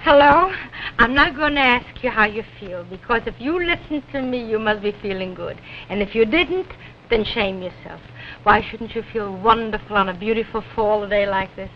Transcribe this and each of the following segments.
Hello? I'm not going to ask you how you feel, because if you listen to me, you must be feeling good. And if you didn't, then shame yourself. Why shouldn't you feel wonderful on a beautiful fall day like this?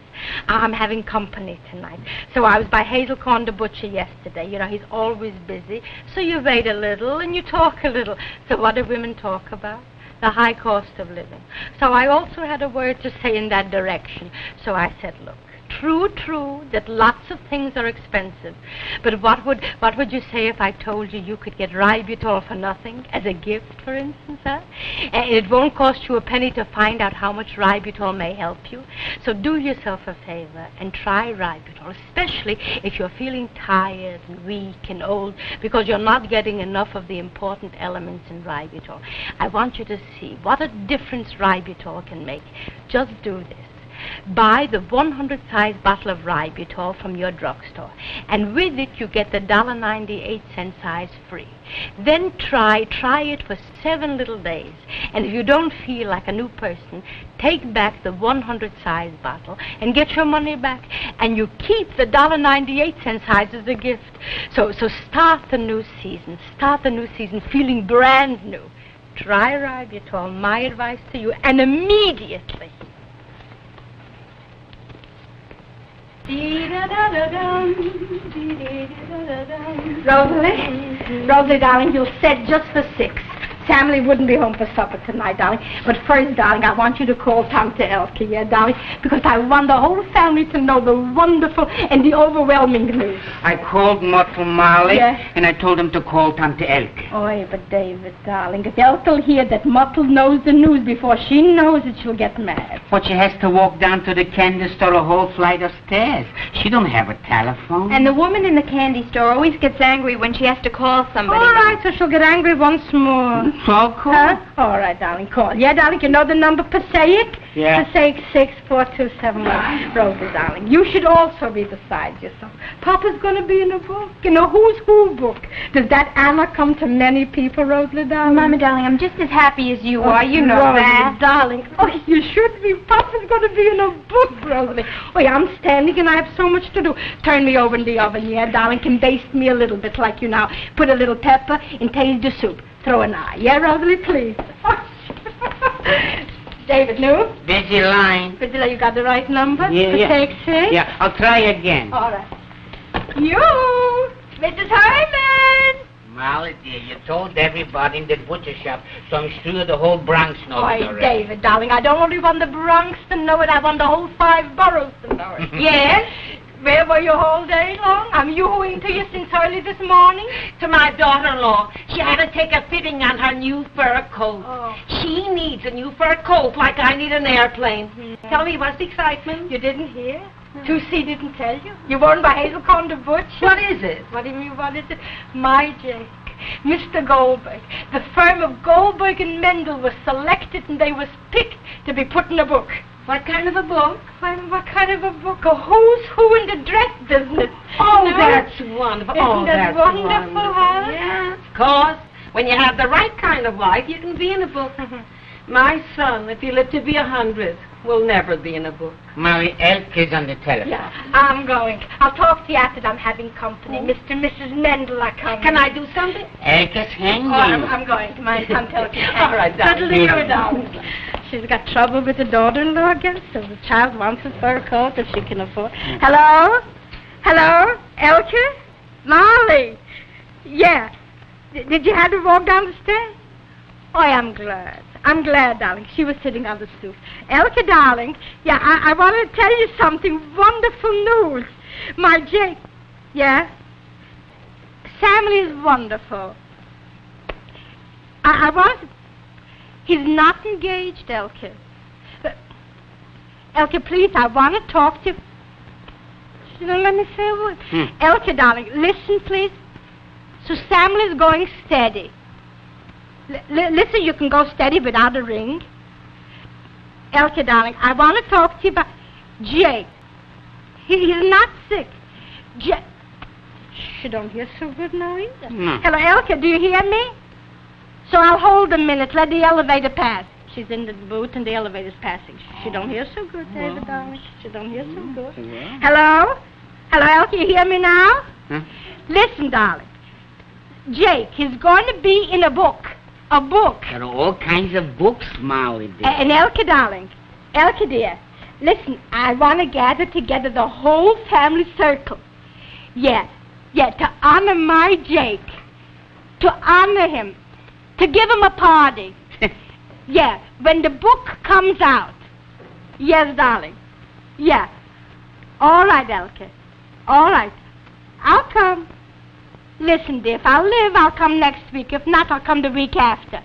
I'm having company tonight. So I was by Hazelcorn the butcher yesterday. You know, he's always busy. So you wait a little and you talk a little. So what do women talk about? The high cost of living. So I also had a word to say in that direction. So I said, look, true, that lots of things are expensive. But what would you say if I told you you could get Ributol for nothing, as a gift, for instance, huh? And it won't cost you a penny to find out how much Ributol may help you. So do yourself a favor and try Ributol, especially if you're feeling tired and weak and old, because you're not getting enough of the important elements in Ributol. I want you to see what a difference Ributol can make. Just do this. Buy the 100 size bottle of Ributol from your drugstore, and with it you get the $1.98 size free. Then try it for 7 little days, and if you don't feel like a new person, take back the 100 size bottle and get your money back, and you keep the $1.98 size as a gift. So start the new season feeling brand new. Try Ributol, my advice to you, and immediately. Rosalie, darling, you'll set just for 6. Family wouldn't be home for supper tonight, darling. But first, darling, I want you to call Tante Elke, yeah, darling? Because I want the whole family to know the wonderful and the overwhelming news. I called Mottle Marley, yeah, and I told him to call Tante Elke. Oh, but David, darling, if Elke'll hear that Mottle knows the news before she knows it, she'll get mad. But she has to walk down to the candy store a whole flight of stairs. She don't have a telephone. And the woman in the candy store always gets angry when she has to call somebody. All right, so she'll get angry once more. So cool. Huh? All right, darling, call. Yeah, darling, you know the number, Passaic? Yeah. Passaic 64271. Rosa, darling, you should also be beside yourself. Papa's going to be in a book, in a who's who book. Does that Anna come to many people, Rosa, darling? Mama, darling, I'm just as happy as you are. You know Rosalie, that. Darling. Oh, you should be. Papa's going to be in a book, Rosalie. Oh, yeah, I'm standing and I have so much to do. Turn me over in the oven, yeah, darling. Can baste me a little bit like you now. Put a little pepper in the soup. Throw an eye. Yeah, Rosalie, please. David, no? Busy line. Priscilla, you got the right number? Yeah. Take 6? Yeah, I'll try again. All right. You, Mrs. Herman. Molly, dear, you told everybody in the butcher shop, so I'm sure the whole Bronx knows it already. David, darling, I don't only want the Bronx to know it, I want the whole 5 boroughs to know it. Yes? Where were you all day long? I'm yoo-hooing to you since early this morning. To my daughter-in-law. She had to take a fitting on her new fur coat. Oh. She needs a new fur coat like I need an airplane. Tell me, what's the excitement? You didn't hear? 2C didn't tell you? You weren't by Hazelcorn the butcher? What is it? What do you mean, what is it? My Jake, Mr. Goldberg. The firm of Goldberg and Mendel was selected and they was picked to be put in a book. What kind of a book? What kind of a book? A who's who in the dress business. Oh, You know? that's wonderful. Isn't that wonderful, huh? Yes, of course. When you have the right kind of wife, you can be in a book. My son, if he lived to be 100, will never be in a book. Molly, Elke is on the telephone. Yeah, I'm going. I'll talk to you after I'm having company. Mr. and Mrs. Mendel are coming. Can I do something? Elke's hanging. Oh, I'm going. My son tells me. All right, darling. Suddenly, your darling. She's got trouble with the daughter-in-law again, so the child wants his fur coat if she can afford. Hello? Hello? Elke? Molly? Yeah. Did you have to walk down the stairs? Oh, I'm glad. I'm glad, darling. She was sitting on the stoop. Elke, darling, yeah, I want to tell you something. Wonderful news. My Jake. Yeah? Samuel is wonderful. I want... He's not engaged, Elke. Elke, please, I want to talk to you. You don't let me say a word. Elke, darling, listen, please. So Samuel is going steady. Listen, you can go steady without a ring. Elke, darling, I want to talk to you about Jake. He's not sick. She don't hear so good now either. No. Hello, Elke, do you hear me? So I'll hold a minute. Let the elevator pass. She's in the booth and the elevator's passing. She don't hear so good, David, darling. She don't hear so good. Hello? Hello, Elke, you hear me now? Huh? Listen, darling. Jake, he's going to be in a book. A book. There are all kinds of books, Molly, dear. And Elke, darling. Elke, dear. Listen, I want to gather together the whole family circle. Yeah, to honor my Jake. To honor him. To give him a party. Yeah, when the book comes out. Yes, darling. Yeah. All right, Elke. All right. I'll come. Listen, dear, if I live, I'll come next week. If not, I'll come the week after.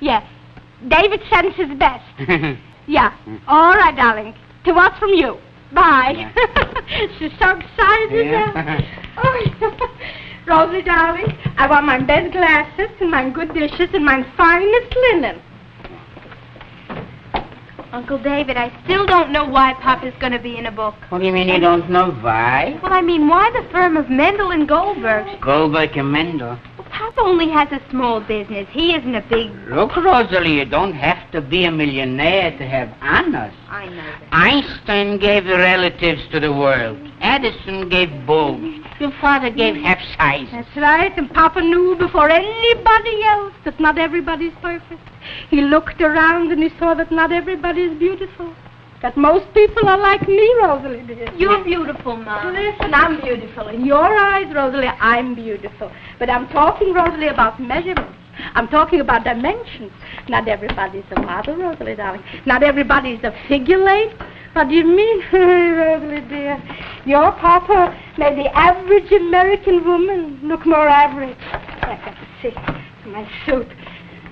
Yeah. David sends his best. Yeah. All right, darling. To us from you. Bye. Yeah. She's so excited now. Oh, Rosie, darling, I want my best glasses and my good dishes and my finest linen. Uncle David, I still don't know why Papa's going to be in a book. What do you mean you don't know why? Well, I mean, why the firm of Mendel and Goldbergs? Goldberg and Mendel. Well, Papa only has a small business. He isn't a big... Look, Rosalie, you don't have to be a millionaire to have honors. I know that. Einstein gave relatives to the world. Edison gave bulbs. Your father gave half sizes. That's right, and Papa knew before anybody else that not everybody's perfect. He looked around and he saw that not everybody is beautiful. That most people are like me, Rosalie, dear. You're beautiful, Mom. Listen, I'm beautiful. In your eyes, Rosalie, I'm beautiful. But I'm talking, Rosalie, about measurements. I'm talking about dimensions. Not everybody's a model, Rosalie, darling. Not everybody's a figure eight. What do you mean, Rosalie, dear? Your Papa made the average American woman look more average. I got to see my suit.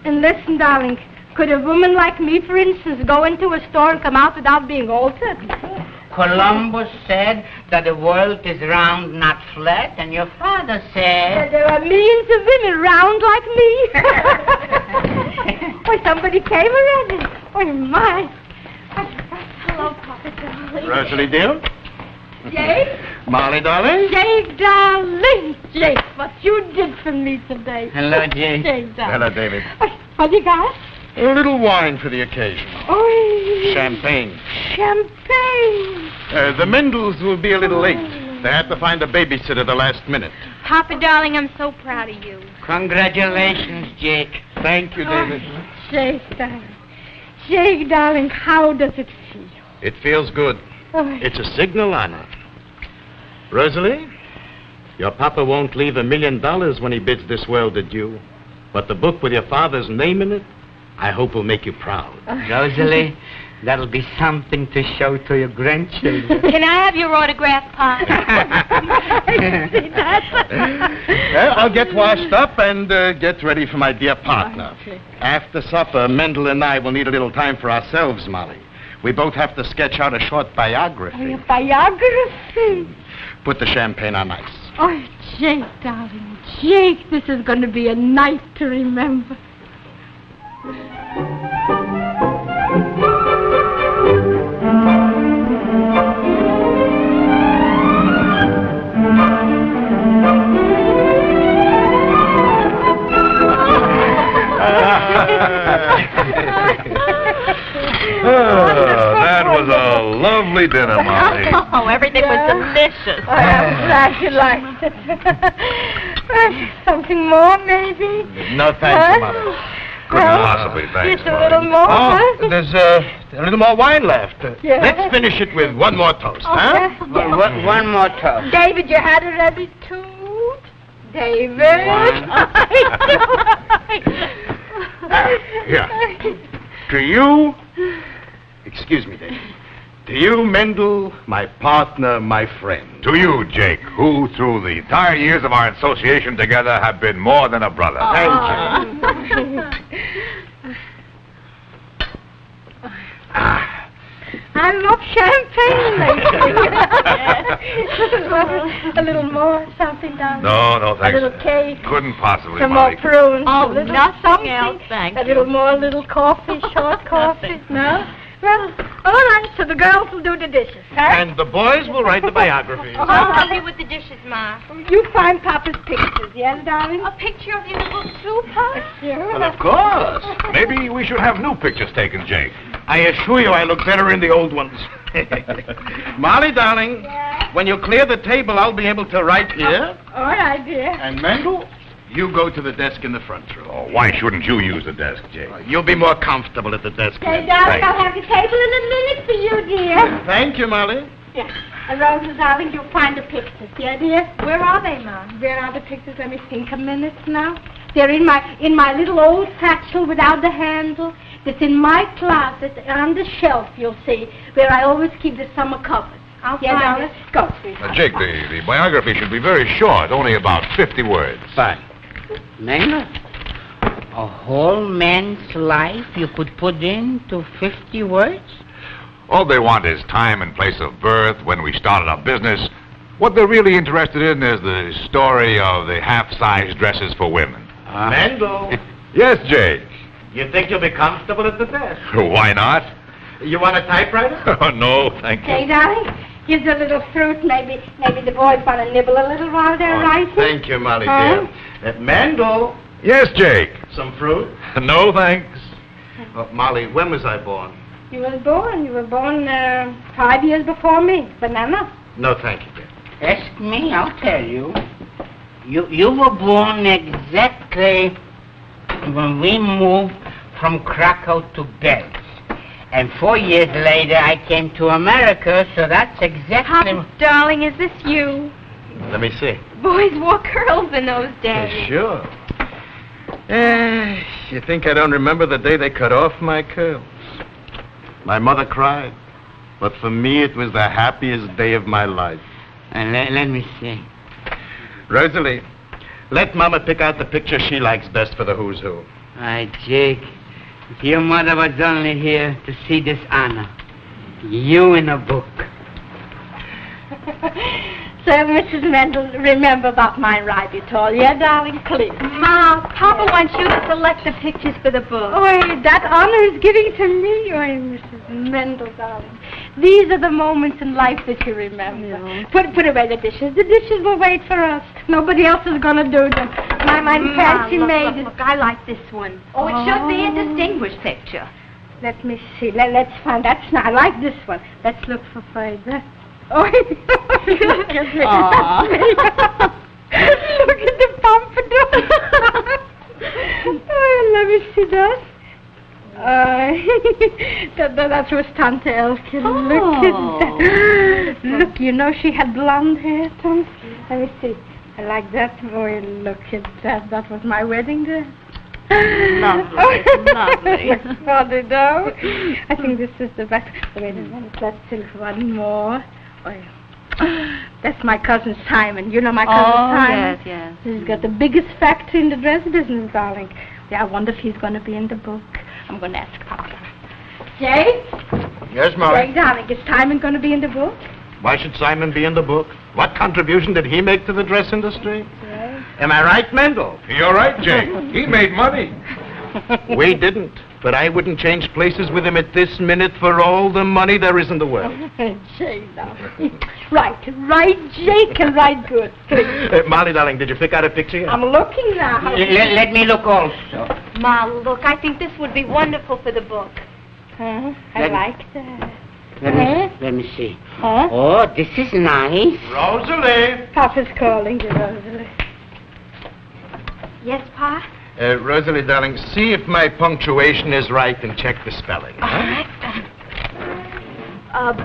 And listen, darling, could a woman like me, for instance, go into a store and come out without being altered? Columbus said that the world is round, not flat, and your father said... There are millions of women round like me. Oh, somebody came already. Oh, my. Hello, Papa, darling. Rosalie, dear. Jake? Molly, darling. Jake, darling. Jake, what you did for me today. Hello, Jake. Jake, darling. Hello, David. What you got? A little wine for the occasion. Oh, Champagne. champagne. The Mendels will be a little late. They had to find a babysitter the last minute. Papa, darling, I'm so proud of you. Congratulations, Jake. Thank you, David. Jake, darling. Jake, darling, how does it feel? It feels good. Oh, It's a signal honor. Rosalie, your papa won't leave $1 million when he bids this world adieu. But the book with your father's name in it, I hope will make you proud. Rosalie, that'll be something to show to your grandchildren. Can I have your autograph, Pop? see that? I'll get washed up and get ready for my dear partner. After supper, Mendel and I will need a little time for ourselves, Molly. We both have to sketch out a short biography. Your biography. Put the champagne on ice. Oh, Jake, darling. Jake, this is going to be a night to remember. That was a lovely dinner, Molly. Oh, everything was delicious. Oh, I'm glad you liked it. Something more, maybe? No, thank you, Mother. Couldn't possibly, thanks, Just a little more, huh? There's a little more wine left. Yeah. Let's finish it with one more toast, huh? One more toast. David, you had it ready too? David? Here. To you, excuse me, David. To you, Mendel, my partner, my friend. To you, Jake, who through the entire years of our association together have been more than a brother. Thank you. I love champagne. A little more, something down there. No, thanks. A little cake. Couldn't possibly, Some Molly. more prunes. Oh, a little nothing something. else, thank A you. little more, a little coffee, short coffee. No? Well, all right, so the girls will do the dishes, huh? And the boys will write the biographies. I'll help you with the dishes, Ma. You find Papa's pictures, yes, darling? A picture of you in the book, too, Pa? Sure. Well, of course. Maybe we should have new pictures taken, Jake. I assure you I look better in the old ones. Molly, darling, when you clear the table, I'll be able to write here. All right, dear. And Mendel, you go to the desk in the front room. Oh, why shouldn't you use the desk, Jake? You'll be more comfortable at the desk. Okay, Mendel. darling, I'll have the table in a minute for you, dear. Thank you, Molly. Yeah. And Rosa, darling, you'll find the pictures, yeah, dear? Where are they, Ma? Where are the pictures? Let me think a minute now. They're in my little old satchel without the handle. It's in my closet on the shelf, you'll see, where I always keep the summer covers. I'll Yeah, find darling? Go, sweetheart. Jake, the biography should be very short, only about 50 words. Fine. Mendel, a whole man's life you could put into 50 words? All they want is time and place of birth, when we started our business. What they're really interested in is the story of the half-size dresses for women. Mendel, Yes, Jake. you think you'll be comfortable at the desk? Why not? You want a typewriter? Oh, no, thank Okay, you. darling, here's a little fruit. Maybe the boys want to nibble a little while they're writing. Thank you, Molly, Huh? dear. Mendel, Yes, Jake. some fruit? No, thanks. Molly, when was I born? You were born 5 years before me. Banana. No, thank you, dear. Ask me, I'll tell you. You were born exactly when we moved from Krakow to Belz. And 4 years later, I came to America, so that's exactly... Papa, darling, is this you? Let me see. Boys wore curls in those days. Sure. You think I don't remember the day they cut off my curls? My mother cried, but for me it was the happiest day of my life. And let me see. Rosalie, let Mama pick out the picture she likes best for the who's who. Why, Jake, if your mother was only here to see this honor. You in a book. So, Mrs. Mendel, remember about my Ribitol, yeah, darling? Please. Ma, Papa wants you to select the pictures for the book. Oh, that honor is giving to me. Oh, Mrs. Mendel, darling. These are the moments in life that you remember. Yeah. Put away the dishes. The dishes will wait for us. Nobody else is going to do them. My fancy maid is... Look, I like this one. Oh, it should be a distinguished picture. Let me see. Let's find... That's not... I like this one. Let's look for further. Oh, look at me. Aw. Look at the pompadour. Oh, let me see that. That was Tante Elke. Look at that. Look, you know she had blonde hair, Tom. Let me see. I like that. Oh, look at that. That was my wedding dress. Lovely, lovely. Funny, though. I think this is the best. Wait a minute. Let's see one more. Oh, yeah. That's my cousin Simon. You know my cousin Simon? yes. He's got the biggest factory in the dress business, darling. Yeah, I wonder if he's going to be in the book. I'm going to ask Papa. Jake? Yes, Molly? Jake, darling, is Simon going to be in the book? Why should Simon be in the book? What contribution did he make to the dress industry? Yes. Am I right, Mendel? You're right, Jake. He made money. We didn't. But I wouldn't change places with him at this minute for all the money there is in the world. Jake, darling. Right, Jake, and right good. Please. Molly, darling, did you pick out a picture yet? I'm looking now. Let me look also. Ma, look, I think this would be wonderful for the book. Huh? I Let- like that. Let me see. Huh? Oh, this is nice. Rosalie! Papa's calling you, Rosalie. Yes, Pa? Rosalie, darling, see if my punctuation is right and check the spelling. All right.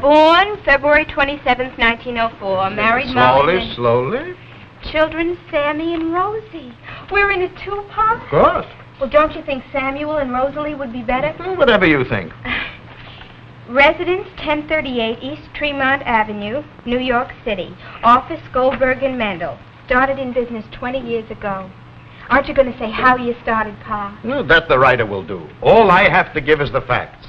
Born February 27th, 1904. Married Molly. Slowly. Children Sammy and Rosie. We're in it too, Pa? Of course. Well, don't you think Samuel and Rosalie would be better? Whatever you think. Residence 1038 East Tremont Avenue, New York City. Office Goldberg and Mendel. Started in business 20 years ago. Aren't you going to say how you started, Pa? No, that the writer will do. All I have to give is the facts.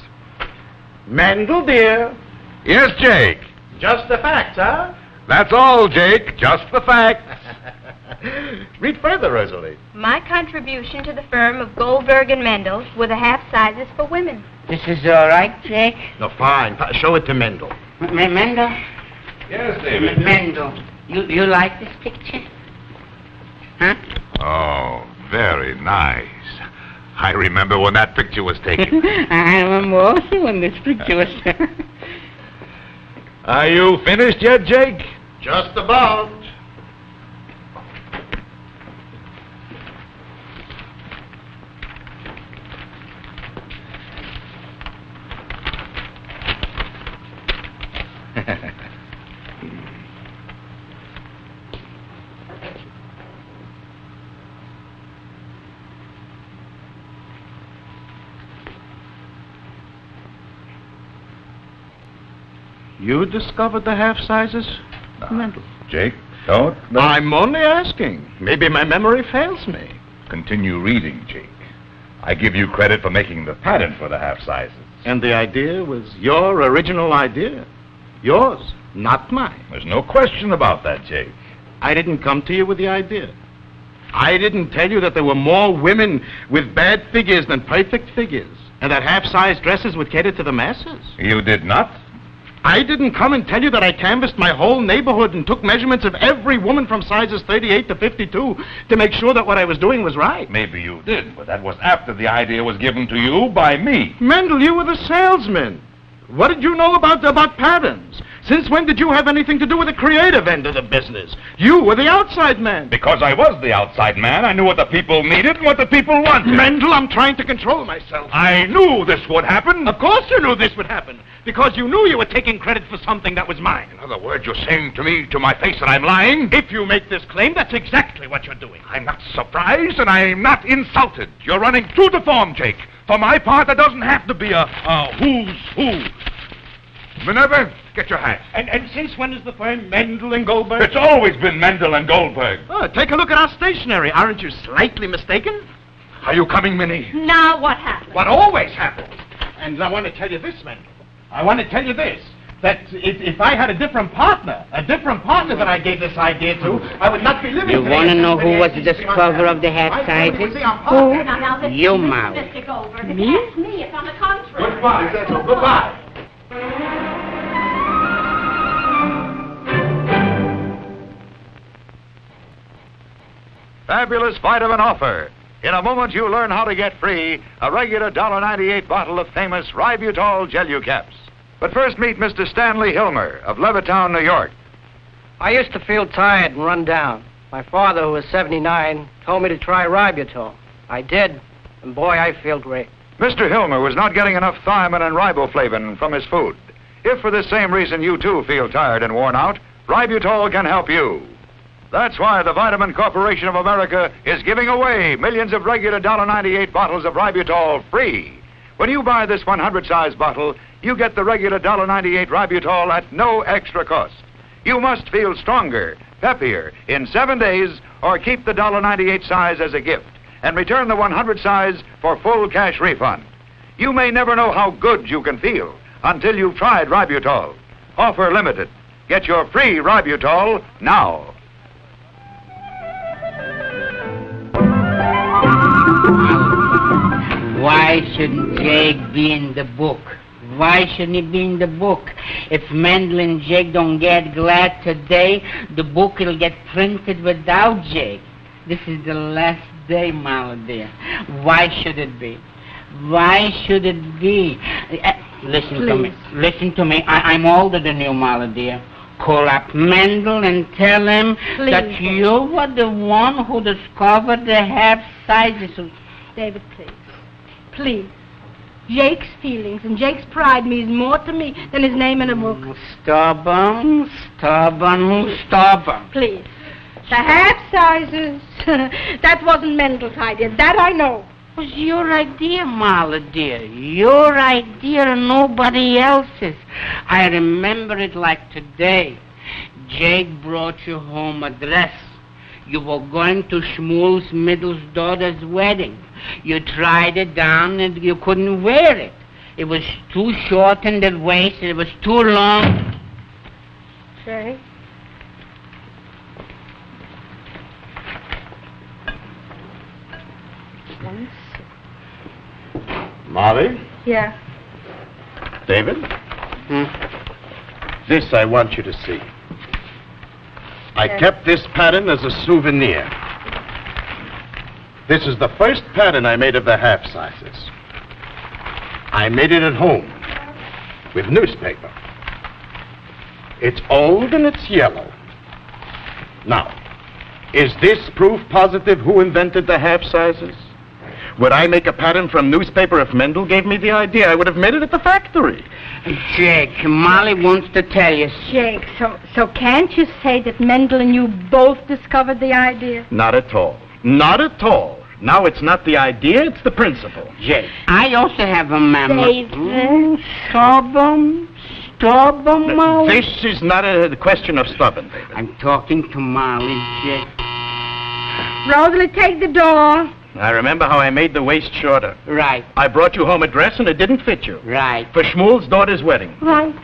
Mendel, dear. Yes, Jake. Just the facts, huh? That's all, Jake. Just the facts. Read further, Rosalie. My contribution to the firm of Goldberg and Mendel were the half sizes for women. This is all right, Jake? No, fine. Show it to Mendel. Mendel? Yes, David. Mendel, you like this picture? Huh? Oh, very nice. I remember when that picture was taken. I remember also when this picture was taken. Are you finished yet, Jake? Just about. You discovered the half sizes, Mendel? Jake, don't. I'm only asking. Maybe my memory fails me. Continue reading, Jake. I give you credit for making the pattern for the half sizes. And the idea was your original idea. Yours, not mine. There's no question about that, Jake. I didn't come to you with the idea. I didn't tell you that there were more women with bad figures than perfect figures, and that half-size dresses would cater to the masses. You did not? I didn't come and tell you that I canvassed my whole neighborhood and took measurements of every woman from sizes 38 to 52 to make sure that what I was doing was right. Maybe you did, but that was after the idea was given to you by me. Mendel, you were the salesman. What did you know about patterns? Since when did you have anything to do with the creative end of the business? You were the outside man. Because I was the outside man, I knew what the people needed and what the people wanted. Mendel, I'm trying to control myself. I knew this would happen. Of course you knew this would happen, because you knew you were taking credit for something that was mine. In other words, you're saying to me, to my face, that I'm lying? If you make this claim, that's exactly what you're doing. I'm not surprised and I'm not insulted. You're running true to form, Jake. For my part, there doesn't have to be a who's who. Minerva, get your hat. And since when is the firm Mendel and Goldberg? It's always been Mendel and Goldberg. Oh, take a look at our stationery. Aren't you slightly mistaken? Are you coming, Minnie? Now what happened? What always happens. And I want to tell you this, Mendel. I want to tell you this. That if I had a different partner that I gave this idea to, I would not be living You today. want to know who was the discoverer of the half sizes? Who? Now, You, Molly. Mr. Goldberg. Me? It's me. It's on the contrary. Goodbye. Goodbye. Fabulous vitamin offer. In a moment, you'll learn how to get free a regular $1.98 bottle of famous Ributol Gelu-Caps. But first, meet Mr. Stanley Hilmer of Levittown, New York. I used to feel tired and run down. My father, who was 79, told me to try Ributol. I did, and boy, I feel great. Mr. Hilmer was not getting enough thiamine and riboflavin from his food. If for this same reason you too feel tired and worn out, Ributol can help you. That's why the Vitamin Corporation of America is giving away millions of regular $1.98 bottles of Ributol free. When you buy this 100-size bottle, you get the regular $1.98 Ributol at no extra cost. You must feel stronger, peppier in 7 days, or keep the $1.98 size as a gift and return the 100 size for full cash refund. You may never know how good you can feel until you've tried Ributol. Offer limited. Get your free Ributol now. Why shouldn't Jake be in the book? Why shouldn't he be in the book? If Mendel and Jake don't get glad today, the book will get printed without Jake. This is the last day, Molly dear. Why should it be? Why should it be? Listen to me. Listen to me. I'm older than you, Molly dear. Call up Mendel and tell him that you were the one who discovered the half sizes. David, please. Please. Jake's feelings and Jake's pride means more to me than his name in a book. Stubborn. Please. The half sizes. That wasn't Mendel's idea. That I know. was your idea, Molly dear. Your idea and nobody else's. I remember it like today. Jake brought you home a dress. You were going to Shmuel's middle daughter's wedding. You tried it down and you couldn't wear it. It was too short in the waist. It was too long. Jake? Molly? Yeah. David? This I want you to see. I kept this pattern as a souvenir. This is the first pattern I made of the half sizes. I made it at home with newspaper. It's old and it's yellow. Now, is this proof positive who invented the half sizes? Would I make a pattern from newspaper if Mendel gave me the idea? I would have made it at the factory. Jake, Molly wants to tell you. Jake, so can't you say that Mendel and you both discovered the idea? Not at all. Not at all. Now it's not the idea, it's the principle. Jake, I also have a memory. David. Stubborn, Molly. This is not a question of stubborn, David. I'm talking to Molly, Jake. Rosalie, take the door. I remember how I made the waist shorter. Right. I brought you home a dress and it didn't fit you. Right. For Shmuel's daughter's wedding. Right.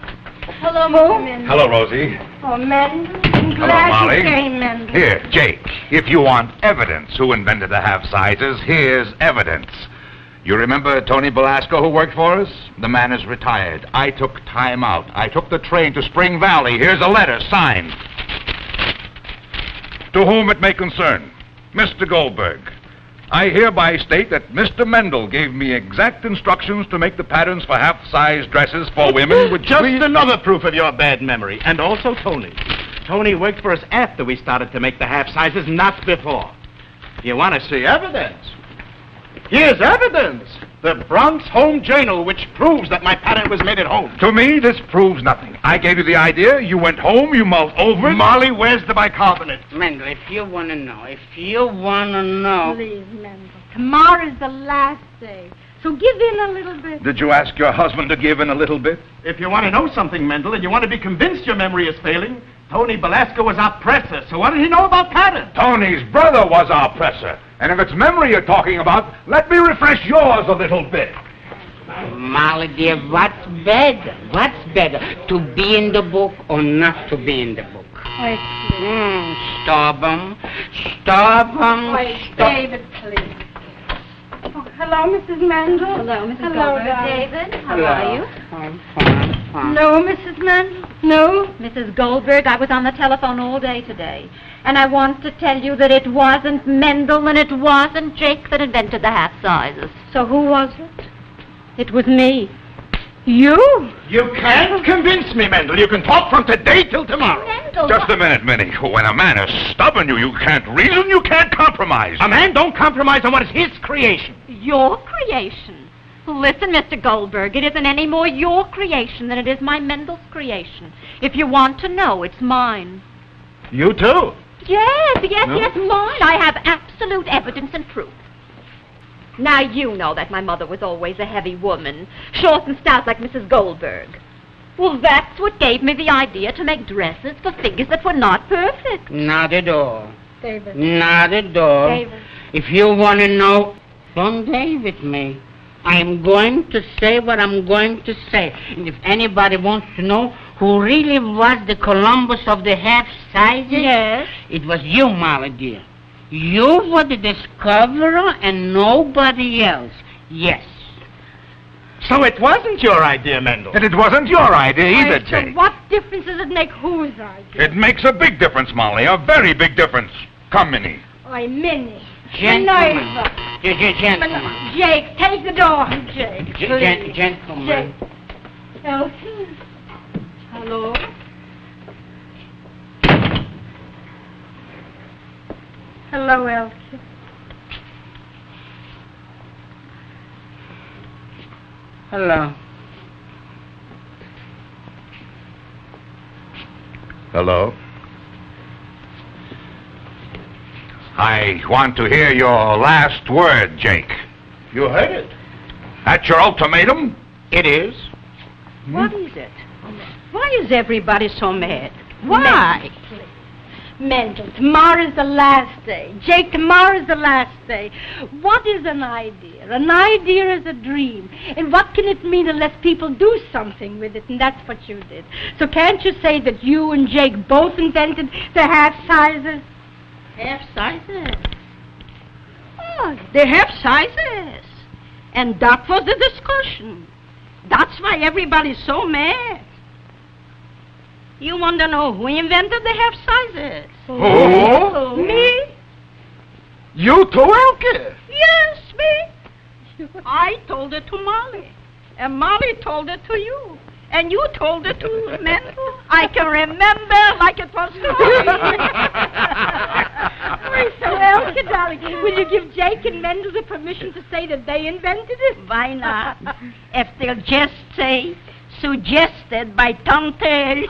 Hello, Mr. Mendel. Hello, Rosie. Oh, Mendel. I'm glad Molly. you came, Mendel. Here, Jake, if you want evidence who invented the half sizes, here's evidence. You remember Tony Belasco who worked for us? The man is retired. I took time out. I took the train to Spring Valley. Here's a letter signed. To whom it may concern, Mr. Goldberg, I hereby state that Mr. Mendel gave me exact instructions to make the patterns for half-size dresses for women, which Just another proof of your bad memory. And also Tony. Tony worked for us after we started to make the half sizes, not before. You want to see evidence? Here's evidence. The Bronx Home Journal, which proves that my pattern was made at home. To me, this proves nothing. I gave you the idea, you went home, you mulled over it. Molly, where's the bicarbonate? Mendel, if you want to know. Please, Mendel. Tomorrow's the last day. So give in a little bit. Did you ask your husband to give in a little bit? If you want to know something, Mendel, and you want to be convinced your memory is failing, Tony Belasco was our presser, so what did he know about patterns? Tony's brother was our presser. And if it's memory you're talking about, let me refresh yours a little bit. Molly, dear, what's better? What's better, to be in the book or not to be in the book? Wait, please. Stubborn. Wait, David, please. Oh, hello, Mrs. Mendel. Hello, Mrs. Hello, Goldberg. darling. David, how are you? I'm fine. No, Mrs. Mendel. No. Mrs. Goldberg, I was on the telephone all day today, and I want to tell you that it wasn't Mendel and it wasn't Jake that invented the half sizes. So who was it? It was me. You? You can't convince me, Mendel. You can talk from today till tomorrow. Mendel, Just a minute, Minnie. When a man is stubborn, you can't reason, you can't compromise. A man don't compromise on what is his creation. your creation. Listen, Mr. Goldberg, it isn't any more your creation than it is my Mendel's creation. If you want to know, it's mine. You too? Yes, No? mine. I have absolute evidence and proof. Now, you know that my mother was always a heavy woman, short and stout like Mrs. Goldberg. Well, that's what gave me the idea to make dresses for figures that were not perfect. Not at all. David. Not at all. David. If you want to know, don't David me. I'm going to say what I'm going to say. And if anybody wants to know who really was the Columbus of the half sizes, Yes. it was you, Molly dear. You were the discoverer and nobody else. Yes. So it wasn't your idea, Mendel. And it wasn't your idea either, So Jake. what difference does it make whose idea? It makes a big difference, Molly, a very big difference. Come, Minnie. Oi, Minnie. Gentlemen. Minerva. Gentlemen. Jake, take the door. Jake, please. Gentlemen. Jake. Elsie. Hello. Hello, Elsie. Hello. Hello? I want to hear your last word, Jake. You heard it. That's your ultimatum? It is. What is it? Why is everybody so mad? Why? Mendel, tomorrow's the last day. Jake, tomorrow's the last day. What is an idea? An idea is a dream. And what can it mean unless people do something with it? And that's what you did. So can't you say that you and Jake both invented the half sizes? Half sizes? Oh, they're half sizes. And that was the discussion. That's why everybody's so mad. You want to know who invented the half sizes? Who? Me? You too, Elke? Yes, me. I told it to Molly. And Molly told it to you. And you told it to Mendel. I can remember like it was So, Elke, darling, will you give Jake and Mendel the permission to say that they invented it? Why not? If they'll just say, suggested by Tante.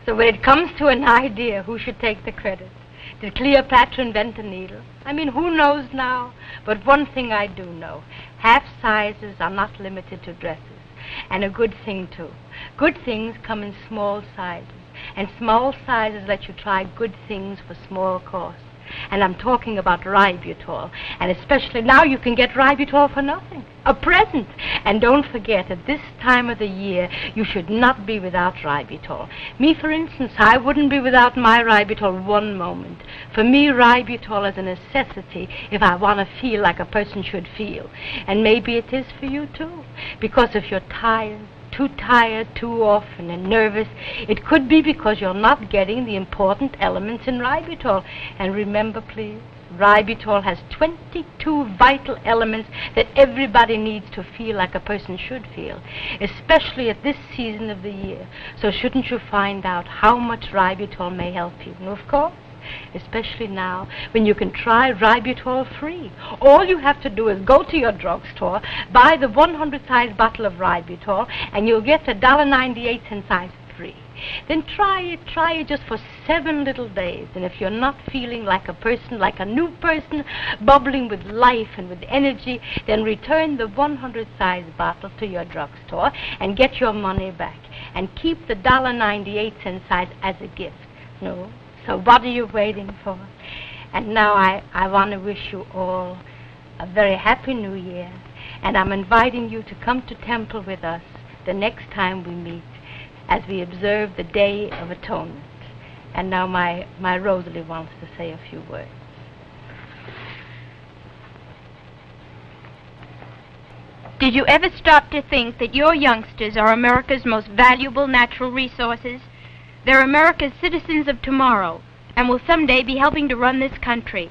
So when it comes to an idea, who should take the credit? Did Cleopatra invent a needle? I mean, who knows now? But one thing I do know. Half sizes are not limited to dresses. And a good thing, too. Good things come in small sizes. And small sizes let you try good things for small costs. And I'm talking about Ributol. And especially now you can get Ributol for nothing. A present. And don't forget, at this time of the year, you should not be without Ributol. Me, for instance, I wouldn't be without my Ributol one moment. For me, Ributol is a necessity if I want to feel like a person should feel. And maybe it is for you, too. Because if you're tired too often and nervous, it could be because you're not getting the important elements in Ributol. And remember, please, Ributol has 22 vital elements that everybody needs to feel like a person should feel, especially at this season of the year. So shouldn't you find out how much Ributol may help you? And of course, especially now, when you can try Ributol free. All you have to do is go to your drugstore, buy the 100-size bottle of Ributol, and you'll get the $1.98 size free. Then try it just for 7 little days. And if you're not feeling like a person, like a new person, bubbling with life and with energy, then return the 100-size bottle to your drugstore and get your money back. And keep the $1.98 size as a gift. No? So what are you waiting for? And now I want to wish you all a very happy New Year. And I'm inviting you to come to temple with us the next time we meet as we observe the Day of Atonement. And now my Rosalie wants to say a few words. Did you ever stop to think that your youngsters are America's most valuable natural resources? They're America's citizens of tomorrow and will someday be helping to run this country.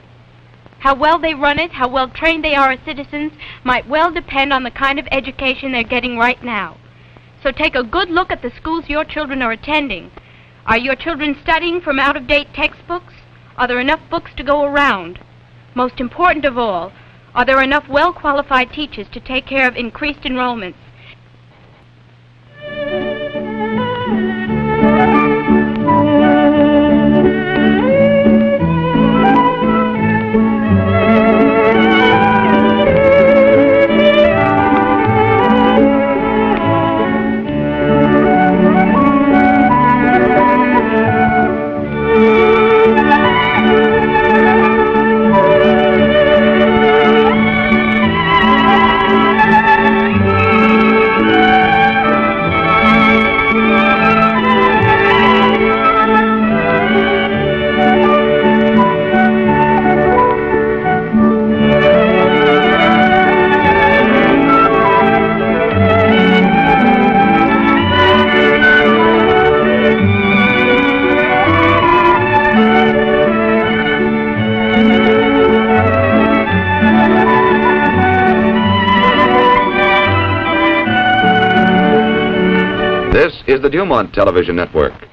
How well they run it, how well trained they are as citizens, might well depend on the kind of education they're getting right now. So take a good look at the schools your children are attending. Are your children studying from out-of-date textbooks? Are there enough books to go around? Most important of all, are there enough well-qualified teachers to take care of increased enrollments? This is the DuMont Television Network.